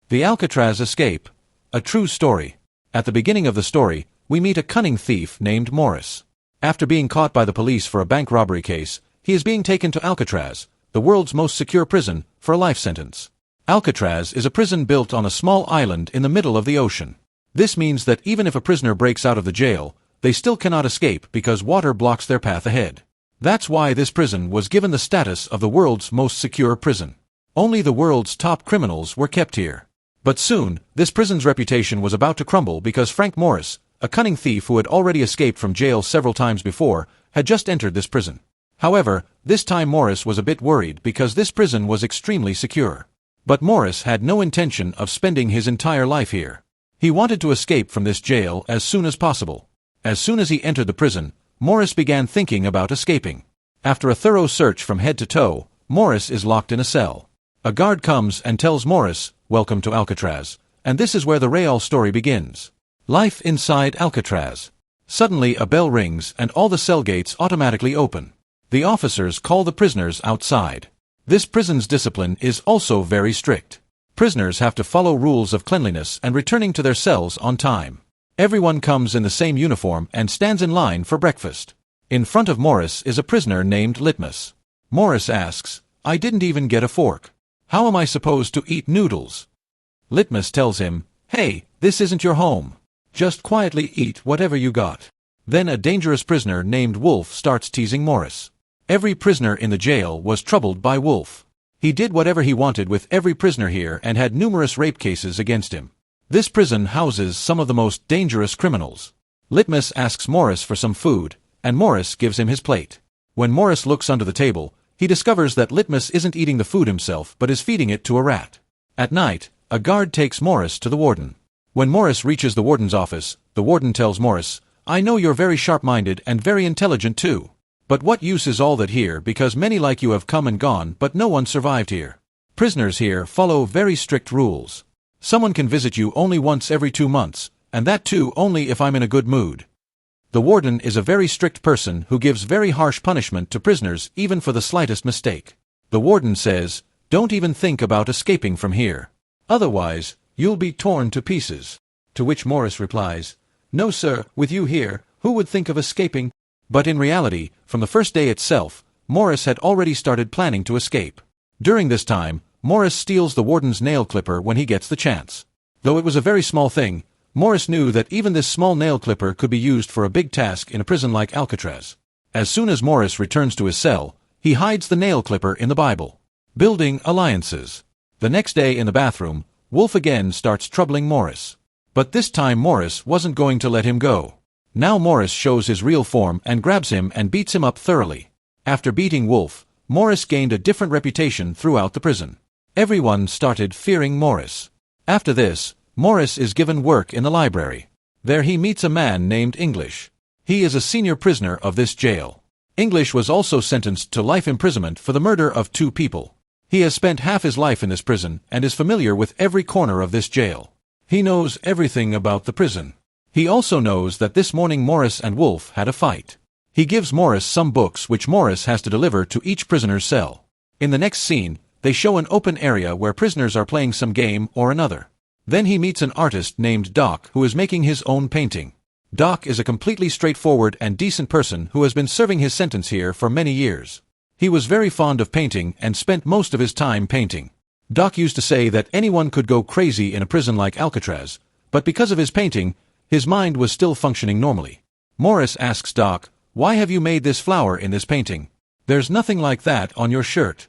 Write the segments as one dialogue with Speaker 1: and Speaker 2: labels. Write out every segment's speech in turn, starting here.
Speaker 1: The Alcatraz Escape. A true story. At the beginning of the story, we meet a cunning thief named Morris. After being caught by the police for a bank robbery case, he is being taken to Alcatraz, the world's most secure prison, for a life sentence. Alcatraz is a prison built on a small island in the middle of the ocean. This means that even if a prisoner breaks out of the jail, they still cannot escape because water blocks their path ahead. That's why this prison was given the status of the world's most secure prison. Only the world's top criminals were kept here. But soon, this prison's reputation was about to crumble because Frank Morris, a cunning thief who had already escaped from jail several times before, had just entered this prison. However, this time Morris was a bit worried because this prison was extremely secure. But Morris had no intention of spending his entire life here. He wanted to escape from this jail as soon as possible. As soon as he entered the prison, Morris began thinking about escaping. After a thorough search from head to toe, Morris is locked in a cell. A guard comes and tells Morris, "Welcome to Alcatraz," and this is where the real story begins. Life inside Alcatraz. Suddenly a bell rings and all the cell gates automatically open. The officers call the prisoners outside. This prison's discipline is also very strict. Prisoners have to follow rules of cleanliness and returning to their cells on time. Everyone comes in the same uniform and stands in line for breakfast. In front of Morris is a prisoner named Litmus. Morris asks, "I didn't even get a fork. How am I supposed to eat noodles?" Litmus tells him, "Hey, this isn't your home. Just quietly eat whatever you got." Then a dangerous prisoner named Wolf starts teasing Morris. Every prisoner in the jail was troubled by Wolf. He did whatever he wanted with every prisoner here and had numerous rape cases against him. This prison houses some of the most dangerous criminals. Litmus asks Morris for some food, and Morris gives him his plate. When Morris looks under the table, he discovers that Litmus isn't eating the food himself but is feeding it to a rat. At night, a guard takes Morris to the warden. When Morris reaches the warden's office, the warden tells Morris, "I know you're very sharp-minded and very intelligent too. But what use is all that here because many like you have come and gone but no one survived here. Prisoners here follow very strict rules. Someone can visit you only once every 2 months, and that too only if I'm in a good mood." The warden is a very strict person who gives very harsh punishment to prisoners even for the slightest mistake. The warden says, "Don't even think about escaping from here. Otherwise, you'll be torn to pieces." To which Morris replies, "No sir, with you here, who would think of escaping?" But in reality, from the first day itself, Morris had already started planning to escape. During this time, Morris steals the warden's nail clipper when he gets the chance. Though it was a very small thing, Morris knew that even this small nail clipper could be used for a big task in a prison like Alcatraz. As soon as Morris returns to his cell, he hides the nail clipper in the Bible. Building alliances. The next day in the bathroom, Wolf again starts troubling Morris. But this time Morris wasn't going to let him go. Now Morris shows his real form and grabs him and beats him up thoroughly. After beating Wolf, Morris gained a different reputation throughout the prison. Everyone started fearing Morris. After this, Morris is given work in the library. There he meets a man named English. He is a senior prisoner of this jail. English was also sentenced to life imprisonment for the murder of 2 people. He has spent half his life in this prison and is familiar with every corner of this jail. He knows everything about the prison. He also knows that this morning Morris and Wolf had a fight. He gives Morris some books which Morris has to deliver to each prisoner's cell. In the next scene, they show an open area where prisoners are playing some game or another. Then he meets an artist named Doc who is making his own painting. Doc is a completely straightforward and decent person who has been serving his sentence here for many years. He was very fond of painting and spent most of his time painting. Doc used to say that anyone could go crazy in a prison like Alcatraz, but because of his painting, his mind was still functioning normally. Morris asks Doc, "Why have you made this flower in this painting? There's nothing like that on your shirt."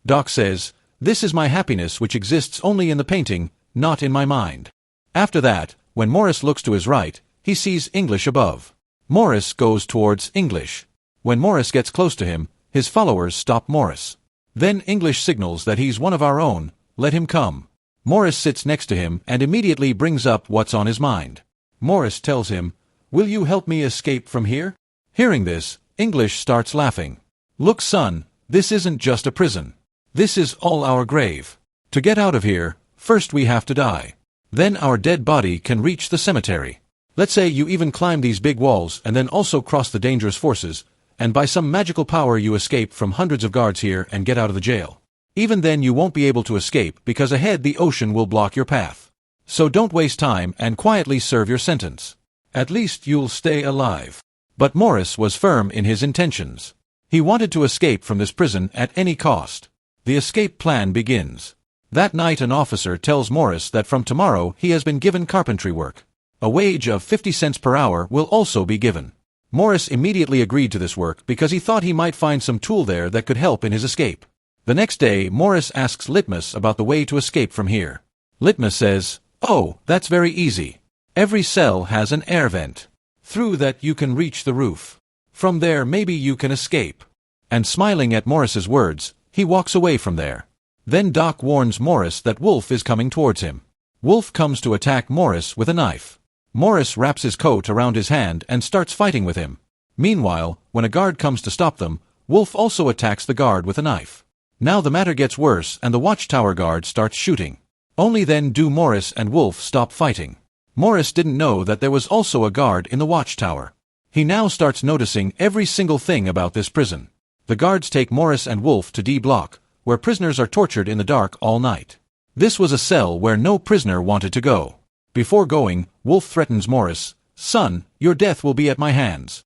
Speaker 1: Doc says, "This is my happiness which exists only in the painting, not in my mind." After that, when Morris looks to his right, he sees English above. Morris goes towards English. When Morris gets close to him, his followers stop Morris. Then English signals that he's one of our own, let him come. Morris sits next to him and immediately brings up what's on his mind. Morris tells him, "Will you help me escape from here?" Hearing this, English starts laughing. "Look son, this isn't just a prison. This is all our grave. To get out of here, first we have to die. Then our dead body can reach the cemetery. Let's say you even climb these big walls and then also cross the dangerous forces, and by some magical power you escape from hundreds of guards here and get out of the jail. Even then you won't be able to escape because ahead the ocean will block your path. So don't waste time and quietly serve your sentence. At least you'll stay alive." But Morris was firm in his intentions. He wanted to escape from this prison at any cost. The escape plan begins. That night an officer tells Morris that from tomorrow he has been given carpentry work. A wage of 50 cents per hour will also be given. Morris immediately agreed to this work because he thought he might find some tool there that could help in his escape. The next day, Morris asks Litmus about the way to escape from here. Litmus says, "Oh, that's very easy. Every cell has an air vent. Through that you can reach the roof. From there maybe you can escape." And smiling at Morris's words, he walks away from there. Then Doc warns Morris that Wolf is coming towards him. Wolf comes to attack Morris with a knife. Morris wraps his coat around his hand and starts fighting with him. Meanwhile, when a guard comes to stop them, Wolf also attacks the guard with a knife. Now the matter gets worse and the watchtower guard starts shooting. Only then do Morris and Wolf stop fighting. Morris didn't know that there was also a guard in the watchtower. He now starts noticing every single thing about this prison. The guards take Morris and Wolf to D Block, where prisoners are tortured in the dark all night. This was a cell where no prisoner wanted to go. Before going, Wolf threatens Morris, "Son, your death will be at my hands."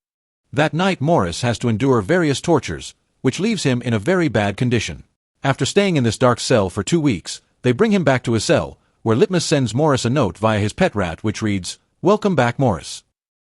Speaker 1: That night Morris has to endure various tortures, which leaves him in a very bad condition. After staying in this dark cell for 2 weeks, they bring him back to his cell, where Litmus sends Morris a note via his pet rat which reads, "Welcome back, Morris."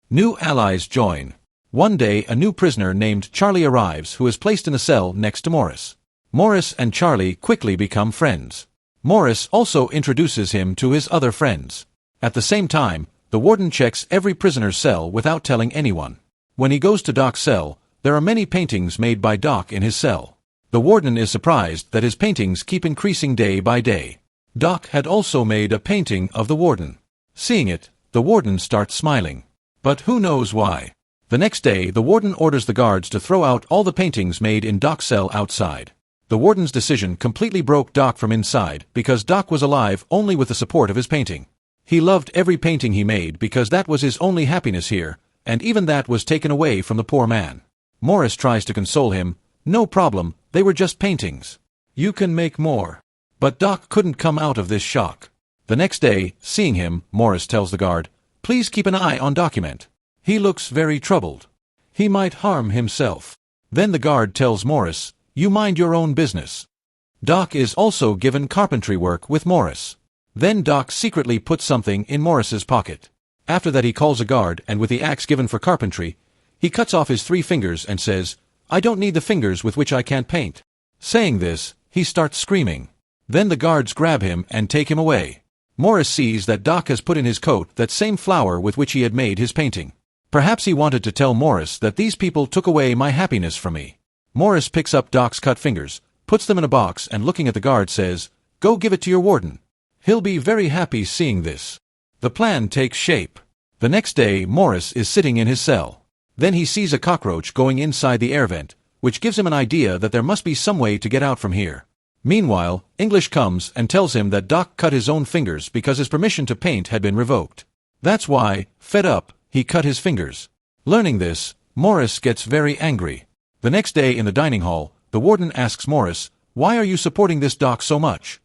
Speaker 1: New allies join. One day a new prisoner named Charlie arrives who is placed in a cell next to Morris. Morris and Charlie quickly become friends. Morris also introduces him to his other friends. At the same time, the warden checks every prisoner's cell without telling anyone. When he goes to Doc's cell, there are many paintings made by Doc in his cell. The warden is surprised that his paintings keep increasing day by day. Doc had also made a painting of the warden. Seeing it, the warden starts smiling. But who knows why? The next day, the warden orders the guards to throw out all the paintings made in Doc's cell outside. The warden's decision completely broke Doc from inside because Doc was alive only with the support of his painting. He loved every painting he made because that was his only happiness here, and even that was taken away from the poor man. Morris tries to console him, "No problem, they were just paintings. You can make more." But Doc couldn't come out of this shock. The next day, seeing him, Morris tells the guard, "Please keep an eye on Document. He looks very troubled. He might harm himself." Then the guard tells Morris, "You mind your own business." Doc is also given carpentry work with Morris. Then Doc secretly puts something in Morris's pocket. After that he calls a guard and with the axe given for carpentry, he cuts off his 3 fingers and says, "I don't need the fingers with which I can't paint." Saying this, he starts screaming. Then the guards grab him and take him away. Morris sees that Doc has put in his coat that same flower with which he had made his painting. Perhaps he wanted to tell Morris that these people took away my happiness from me. Morris picks up Doc's cut fingers, puts them in a box and looking at the guard says, "Go give it to your warden. He'll be very happy seeing this." The plan takes shape. The next day, Morris is sitting in his cell. Then he sees a cockroach going inside the air vent, which gives him an idea that there must be some way to get out from here. Meanwhile, English comes and tells him that Doc cut his own fingers because his permission to paint had been revoked. That's why, fed up, he cut his fingers. Learning this, Morris gets very angry. The next day in the dining hall, the warden asks Morris, "Why are you supporting this Doc so much?"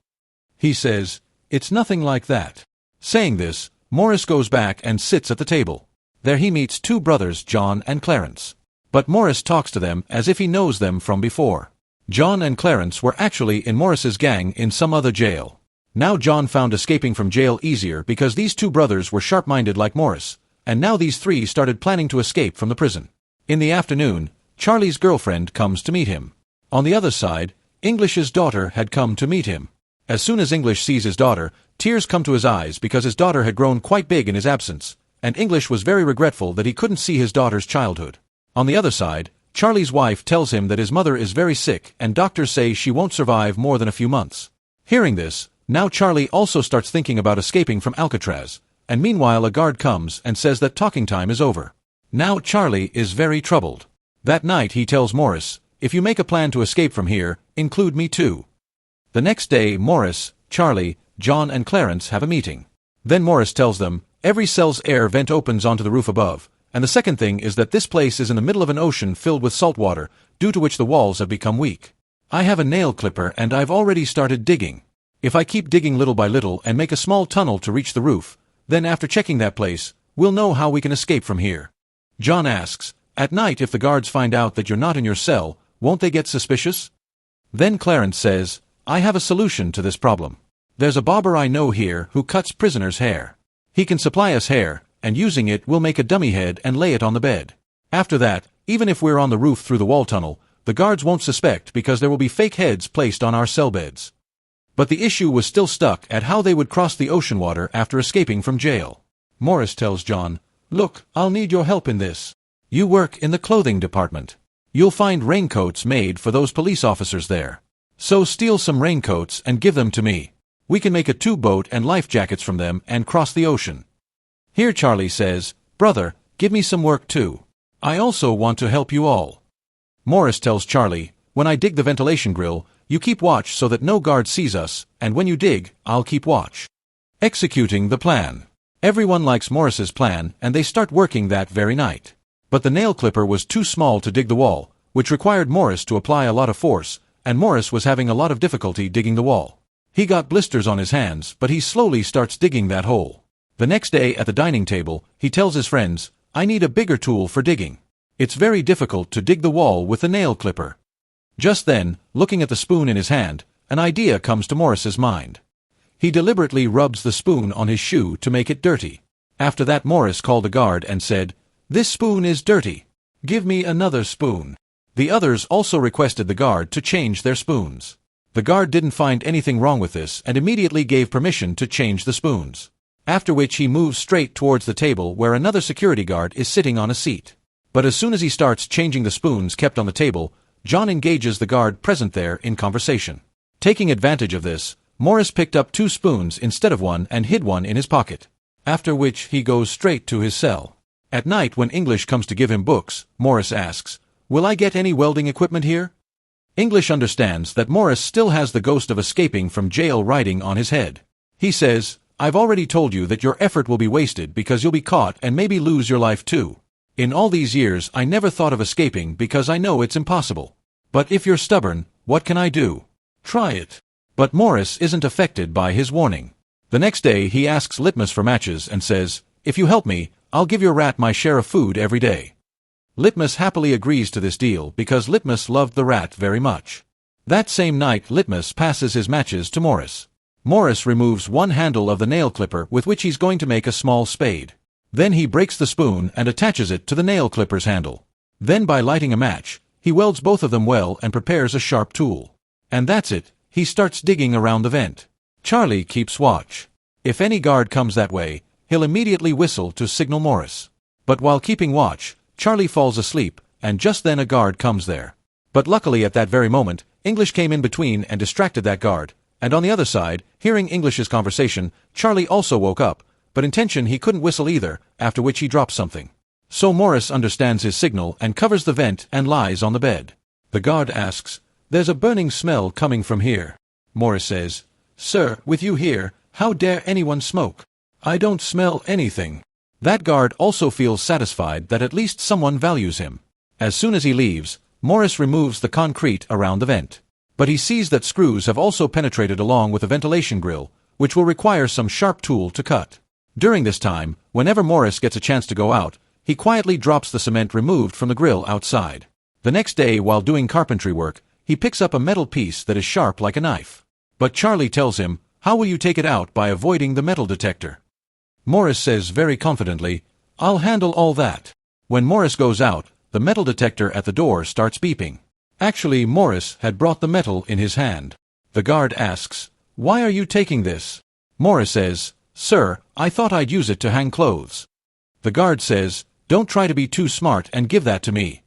Speaker 1: He says, "It's nothing like that." Saying this, Morris goes back and sits at the table. There he meets 2 brothers, John and Clarence. But Morris talks to them as if he knows them from before. John and Clarence were actually in Morris's gang in some other jail. Now John found escaping from jail easier because these 2 brothers were sharp-minded like Morris, and now these 3 started planning to escape from the prison. In the afternoon, Charlie's girlfriend comes to meet him. On the other side, English's daughter had come to meet him. As soon as English sees his daughter, tears come to his eyes because his daughter had grown quite big in his absence, and English was very regretful that he couldn't see his daughter's childhood. On the other side, Charlie's wife tells him that his mother is very sick and doctors say she won't survive more than a few months. Hearing this, now Charlie also starts thinking about escaping from Alcatraz, and meanwhile a guard comes and says that talking time is over. Now Charlie is very troubled. That night he tells Morris, "If you make a plan to escape from here, include me too." The next day Morris, Charlie, John and Clarence have a meeting. Then Morris tells them, every cell's air vent opens onto the roof above, and the second thing is that this place is in the middle of an ocean filled with salt water, due to which the walls have become weak. I have a nail clipper and I've already started digging. If I keep digging little by little and make a small tunnel to reach the roof, then after checking that place, we'll know how we can escape from here. John asks, at night if the guards find out that you're not in your cell, won't they get suspicious? Then Clarence says, I have a solution to this problem. There's a barber I know here who cuts prisoners' hair. He can supply us hair, and using it we'll make a dummy head and lay it on the bed. After that, even if we're on the roof through the wall tunnel, the guards won't suspect because there will be fake heads placed on our cell beds. But the issue was still stuck at how they would cross the ocean water after escaping from jail. Morris tells John, look, I'll need your help in this. You work in the clothing department. You'll find raincoats made for those police officers there. So steal some raincoats and give them to me. We can make a tube-boat and life jackets from them and cross the ocean. Here Charlie says, brother, give me some work too. I also want to help you all. Morris tells Charlie, when I dig the ventilation grill, you keep watch so that no guard sees us, and when you dig, I'll keep watch. Executing the plan. Everyone likes Morris's plan, and they start working that very night. But the nail clipper was too small to dig the wall, which required Morris to apply a lot of force, and Morris was having a lot of difficulty digging the wall. He got blisters on his hands, but he slowly starts digging that hole. The next day at the dining table, he tells his friends, I need a bigger tool for digging. It's very difficult to dig the wall with a nail clipper. Just then, looking at the spoon in his hand, an idea comes to Morris's mind. He deliberately rubs the spoon on his shoe to make it dirty. After that Morris called a guard and said, this spoon is dirty. Give me another spoon. The others also requested the guard to change their spoons. The guard didn't find anything wrong with this and immediately gave permission to change the spoons. After which he moves straight towards the table where another security guard is sitting on a seat. But as soon as he starts changing the spoons kept on the table, John engages the guard present there in conversation. Taking advantage of this, Morris picked up 2 spoons instead of one and hid one in his pocket. After which he goes straight to his cell. At night when English comes to give him books, Morris asks, will I get any welding equipment here? English understands that Morris still has the ghost of escaping from jail riding on his head. He says, I've already told you that your effort will be wasted because you'll be caught and maybe lose your life too. In all these years I never thought of escaping because I know it's impossible. But if you're stubborn, what can I do? Try it. But Morris isn't affected by his warning. The next day he asks Litmus for matches and says, if you help me, I'll give your rat my share of food every day. Litmus happily agrees to this deal because Litmus loved the rat very much. That same night Litmus passes his matches to Morris. Morris removes one handle of the nail clipper with which he's going to make a small spade. Then he breaks the spoon and attaches it to the nail clipper's handle. Then by lighting a match, he welds both of them well and prepares a sharp tool. And that's it, he starts digging around the vent. Charlie keeps watch. If any guard comes that way, he'll immediately whistle to signal Morris. But while keeping watch, Charlie falls asleep, and just then a guard comes there. But luckily at that very moment, English came in between and distracted that guard, and on the other side, hearing English's conversation, Charlie also woke up, but intention he couldn't whistle either, after which he dropped something. So Morris understands his signal and covers the vent and lies on the bed. The guard asks, there's a burning smell coming from here. Morris says, sir, with you here, how dare anyone smoke? I don't smell anything. That guard also feels satisfied that at least someone values him. As soon as he leaves, Morris removes the concrete around the vent. But he sees that screws have also penetrated along with the ventilation grill, which will require some sharp tool to cut. During this time, whenever Morris gets a chance to go out, he quietly drops the cement removed from the grill outside. The next day, while doing carpentry work, he picks up a metal piece that is sharp like a knife. But Charlie tells him, how will you take it out by avoiding the metal detector? Morris says very confidently, I'll handle all that. When Morris goes out, the metal detector at the door starts beeping. Actually, Morris had brought the metal in his hand. The guard asks, why are you taking this? Morris says, sir, I thought I'd use it to hang clothes. The guard says, don't try to be too smart and give that to me.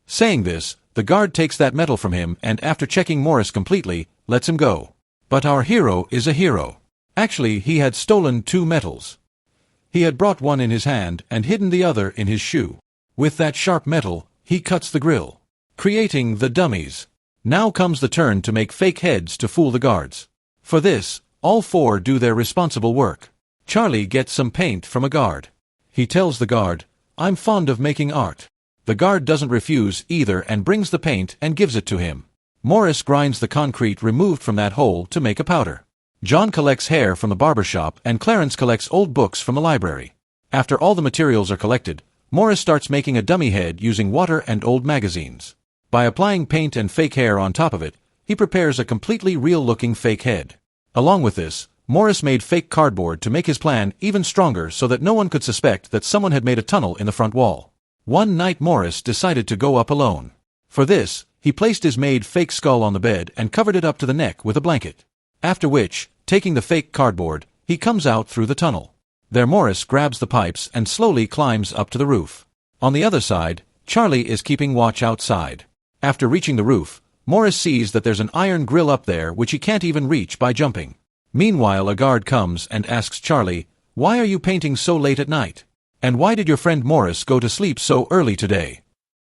Speaker 1: Saying this, the guard takes that metal from him and after checking Morris completely, lets him go. But our hero is a hero. Actually, he had stolen 2 metals. He had brought one in his hand and hidden the other in his shoe. With that sharp metal, he cuts the grill, creating the dummies. Now comes the turn to make fake heads to fool the guards. For this, all 4 do their responsible work. Charlie gets some paint from a guard. He tells the guard, I'm fond of making art. The guard doesn't refuse either and brings the paint and gives it to him. Morris grinds the concrete removed from that hole to make a powder. John collects hair from the barber shop and Clarence collects old books from the library. After all the materials are collected, Morris starts making a dummy head using water and old magazines. By applying paint and fake hair on top of it, he prepares a completely real-looking fake head. Along with this, Morris made fake cardboard to make his plan even stronger so that no one could suspect that someone had made a tunnel in the front wall. One night Morris decided to go up alone. For this, he placed his made fake skull on the bed and covered it up to the neck with a blanket. After which, taking the fake cardboard, he comes out through the tunnel. There Morris grabs the pipes and slowly climbs up to the roof. On the other side, Charlie is keeping watch outside. After reaching the roof, Morris sees that there's an iron grill up there which he can't even reach by jumping. Meanwhile, a guard comes and asks Charlie, "Why are you painting so late at night? And why did your friend Morris go to sleep so early today?"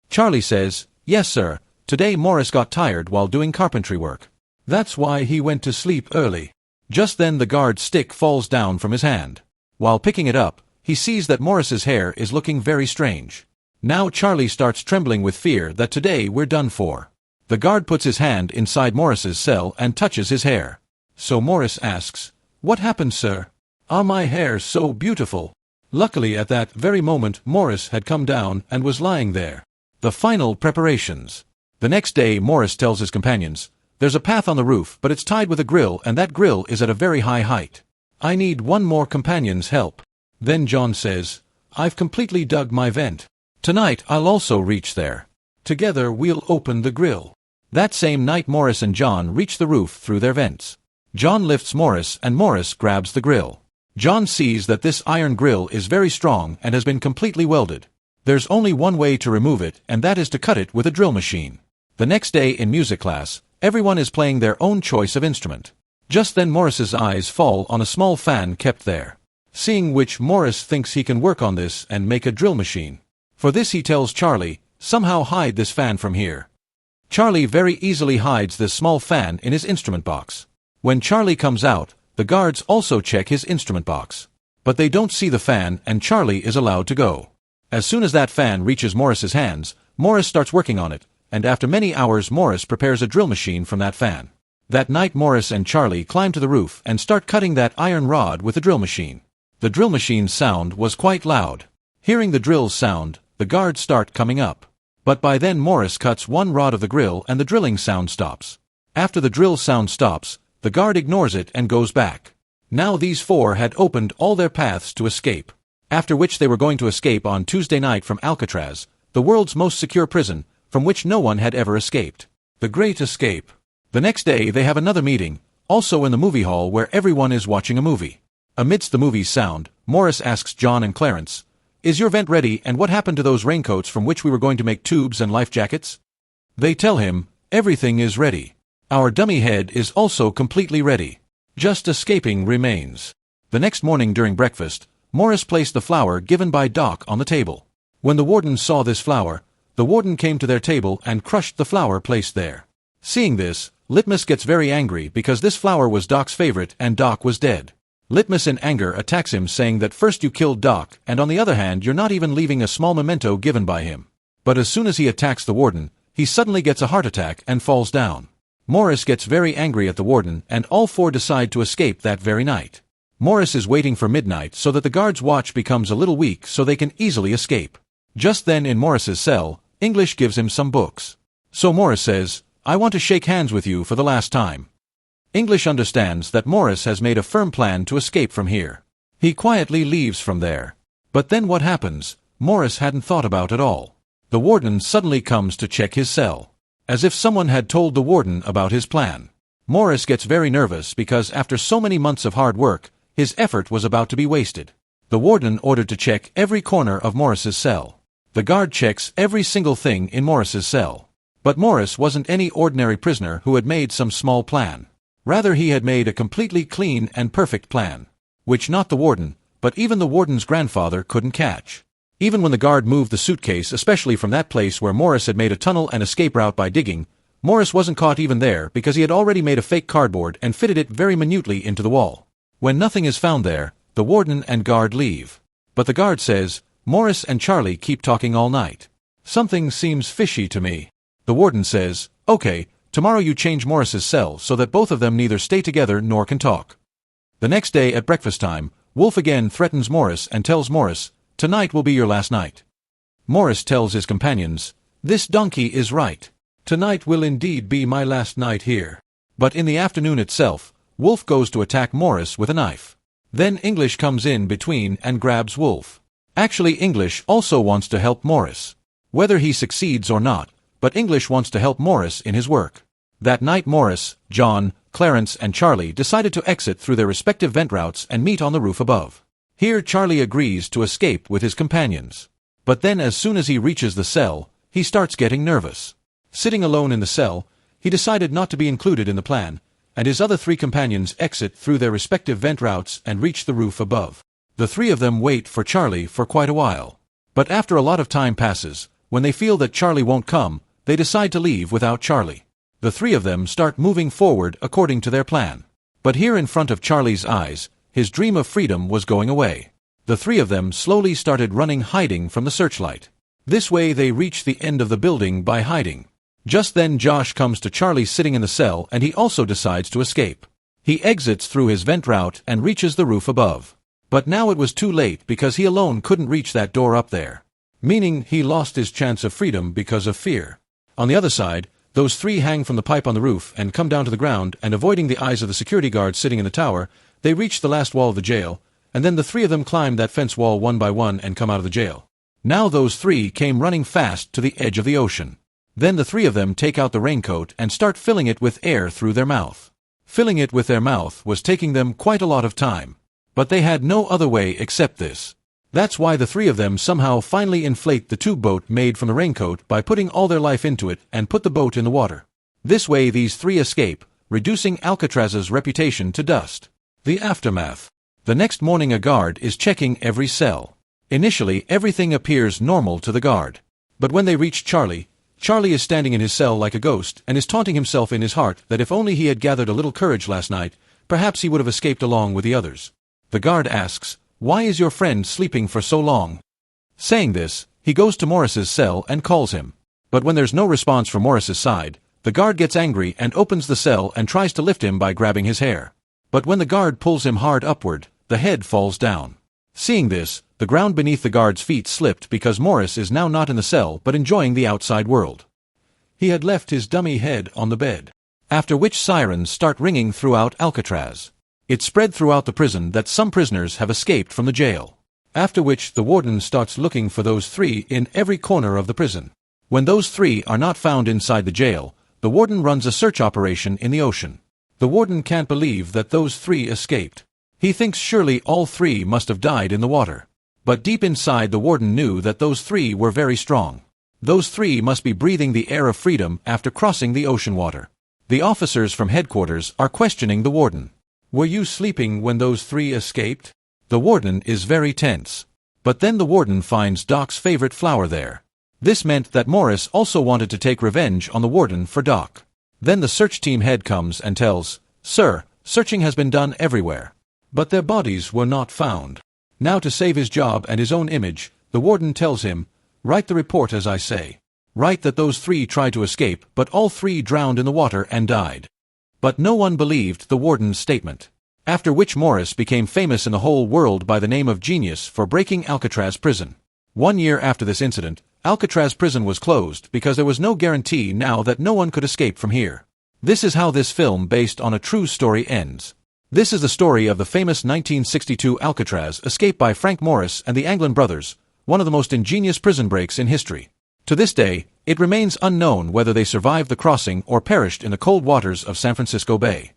Speaker 1: Charlie says, "Yes, sir, today Morris got tired while doing carpentry work. That's why he went to sleep early." Just then the guard's stick falls down from his hand. While picking it up, he sees that Morris's hair is looking very strange. Now Charlie starts trembling with fear that today we're done for. The guard puts his hand inside Morris's cell and touches his hair. So Morris asks, "What happened, sir? Are my hair so beautiful?" Luckily at that very moment Morris had come down and was lying there. The final preparations. The next day Morris tells his companions, "There's a path on the roof, but it's tied with a grill and that grill is at a very high height. I need one more companion's help." Then John says, "I've completely dug my vent. Tonight I'll also reach there. Together we'll open the grill." That same night Morris and John reach the roof through their vents. John lifts Morris and Morris grabs the grill. John sees that this iron grill is very strong and has been completely welded. There's only one way to remove it, and that is to cut it with a drill machine. The next day in music class, everyone is playing their own choice of instrument. Just then Morris's eyes fall on a small fan kept there. Seeing which, Morris thinks he can work on this and make a drill machine. For this he tells Charlie, "Somehow hide this fan from here." Charlie very easily hides this small fan in his instrument box. When Charlie comes out, the guards also check his instrument box. But they don't see the fan and Charlie is allowed to go. As soon as that fan reaches Morris's hands, Morris starts working on it, and after many hours Morris prepares a drill machine from that fan. That night Morris and Charlie climb to the roof and start cutting that iron rod with the drill machine. The drill machine's sound was quite loud. Hearing the drill's sound, the guards start coming up. But by then Morris cuts one rod of the grill and the drilling sound stops. After the drill sound stops, the guard ignores it and goes back. Now these four had opened all their paths to escape. After which they were going to escape on Tuesday night from Alcatraz, the world's most secure prison, from which no one had ever escaped. The Great Escape. The next day they have another meeting, also in the movie hall where everyone is watching a movie. Amidst the movie's sound, Morris asks John and Clarence, "Is your vent ready, and what happened to those raincoats from which we were going to make tubes and life jackets?" They tell him, "Everything is ready. Our dummy head is also completely ready. Just escaping remains." The next morning during breakfast, Morris placed the flower given by Doc on the table. When the warden saw this flower, the warden came to their table and crushed the flower placed there. Seeing this, Litmus gets very angry because this flower was Doc's favorite and Doc was dead. Litmus in anger attacks him saying that first you killed Doc and on the other hand you're not even leaving a small memento given by him. But as soon as he attacks the warden, he suddenly gets a heart attack and falls down. Morris gets very angry at the warden and all four decide to escape that very night. Morris is waiting for midnight so that the guard's watch becomes a little weak so they can easily escape. Just then in Morris's cell, English gives him some books. So Morris says, "I want to shake hands with you for the last time." English understands that Morris has made a firm plan to escape from here. He quietly leaves from there. But then what happens, Morris hadn't thought about at all. The warden suddenly comes to check his cell. As if someone had told the warden about his plan. Morris gets very nervous because after so many months of hard work, his effort was about to be wasted. The warden ordered to check every corner of Morris's cell. The guard checks every single thing in Morris's cell. But Morris wasn't any ordinary prisoner who had made some small plan. Rather he had made a completely clean and perfect plan. Which not the warden, but even the warden's grandfather couldn't catch. Even when the guard moved the suitcase, especially from that place where Morris had made a tunnel and escape route by digging, Morris wasn't caught even there because he had already made a fake cardboard and fitted it very minutely into the wall. When nothing is found there, the warden and guard leave. But the guard says, "Morris and Charlie keep talking all night. Something seems fishy to me." The warden says, "Okay, Tomorrow you change Morris's cell so that both of them neither stay together nor can talk. The next day at breakfast time, Wolf again threatens Morris and tells Morris, "Tonight will be your last night." Morris tells his companions, "This donkey is right. Tonight will indeed be my last night here." But in the afternoon itself, Wolf goes to attack Morris with a knife. Then English comes in between and grabs Wolf. Actually, English also wants to help Morris. Whether he succeeds or not, but English wants to help Morris in his work. That night Morris, John, Clarence and Charlie decided to exit through their respective vent routes and meet on the roof above. Here Charlie agrees to escape with his companions. But then as soon as he reaches the cell, he starts getting nervous. Sitting alone in the cell, he decided not to be included in the plan, and his other three companions exit through their respective vent routes and reach the roof above. The three of them wait for Charlie for quite a while. But after a lot of time passes, when they feel that Charlie won't come, they decide to leave without Charlie. The three of them start moving forward according to their plan. But here in front of Charlie's eyes, his dream of freedom was going away. The three of them slowly started running, hiding from the searchlight. This way they reach the end of the building by hiding. Just then Josh comes to Charlie sitting in the cell and he also decides to escape. He exits through his vent route and reaches the roof above. But now it was too late because he alone couldn't reach that door up there. Meaning he lost his chance of freedom because of fear. On the other side, those three hang from the pipe on the roof and come down to the ground, and avoiding the eyes of the security guards sitting in the tower, they reach the last wall of the jail, and then the three of them climb that fence wall one by one and come out of the jail. Now those three came running fast to the edge of the ocean. Then the three of them take out the raincoat and start filling it with air through their mouth. Filling it with their mouth was taking them quite a lot of time. But they had no other way except this. That's why the three of them somehow finally inflate the tube boat made from the raincoat by putting all their life into it and put the boat in the water. This way these three escape, reducing Alcatraz's reputation to dust. The aftermath. The next morning a guard is checking every cell. Initially everything appears normal to the guard. But when they reach Charlie, Charlie is standing in his cell like a ghost and is taunting himself in his heart that if only he had gathered a little courage last night, perhaps he would have escaped along with the others. The guard asks, "Why is your friend sleeping for so long?" Saying this, he goes to Morris's cell and calls him. But when there's no response from Morris's side, the guard gets angry and opens the cell and tries to lift him by grabbing his hair. But when the guard pulls him hard upward, the head falls down. Seeing this, the ground beneath the guard's feet slipped because Morris is now not in the cell but enjoying the outside world. He had left his dummy head on the bed. After which sirens start ringing throughout Alcatraz. It spread throughout the prison that some prisoners have escaped from the jail. After which the warden starts looking for those three in every corner of the prison. When those three are not found inside the jail, the warden runs a search operation in the ocean. The warden can't believe that those three escaped. He thinks surely all three must have died in the water. But deep inside the warden knew that those three were very strong. Those three must be breathing the air of freedom after crossing the ocean water. The officers from headquarters are questioning the warden. "Were you sleeping when those three escaped?" The warden is very tense. But then the warden finds Doc's favorite flower there. This meant that Morris also wanted to take revenge on the warden for Doc. Then the search team head comes and tells, "Sir, searching has been done everywhere. But their bodies were not found." Now to save his job and his own image, the warden tells him, "Write the report as I say. Write that those three tried to escape, but all three drowned in the water and died." But no one believed the warden's statement. After which Morris became famous in the whole world by the name of Genius for breaking Alcatraz prison. 1 year after this incident, Alcatraz prison was closed because there was no guarantee now that no one could escape from here. This is how this film based on a true story ends. This is the story of the famous 1962 Alcatraz escape by Frank Morris and the Anglin brothers, one of the most ingenious prison breaks in history. To this day, it remains unknown whether they survived the crossing or perished in the cold waters of San Francisco Bay.